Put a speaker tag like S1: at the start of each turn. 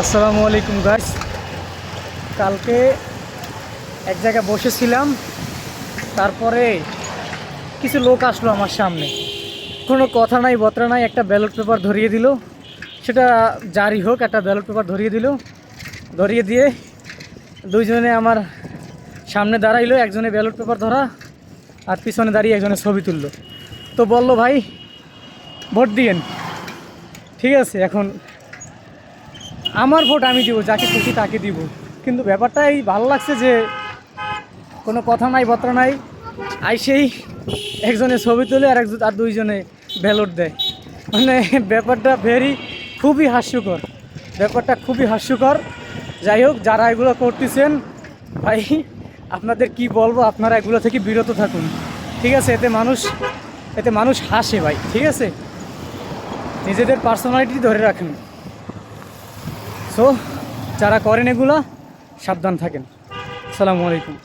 S1: আসসালামু আলাইকুম গাইস। কালকে এক জায়গায় বসেছিলাম, তারপরে কিছু লোক আসলো আমার সামনে। কোনো কথা নাই বতরা নাই, একটা ব্যালট পেপার ধরিয়ে দিল। সেটা জারি হোক, একটা ব্যালট পেপার ধরিয়ে দিল। ধরিয়ে দিয়ে দুইজনে আমার সামনে দাঁড়াইলো, একজনে ব্যালট পেপার ধরা আর পিছনে দাঁড়িয়ে একজনে ছবি তুললো। তো বলল, ভাই ভোট দিয়েন। ঠিক আছে, এখন আমার ভোট আমি দিব, যাকে খুশি তাকে দিব। কিন্তু ব্যাপারটাই ভালো লাগছে যে কোনো কথা নাই বতরা নাই, আইসেই একজনে ছবি তুলে আর দুইজনে ব্যালট দেয়। মানে ব্যাপারটা খুবই হাস্যকর। ব্যাপারটা খুবই হাস্যকর। যাই হোক, যারা এগুলো করতেছেন, ভাই আপনাদের কি বলবো, আপনারা এগুলো থেকে বিরত থাকুন। ঠিক আছে, এতে মানুষ হাসে ভাই। ঠিক আছে, নিজেদের পার্সোনালিটি ধরে রাখেন। সো যারা করেন এগুলা, সাবধান থাকেন। আসসালামু আলাইকুম।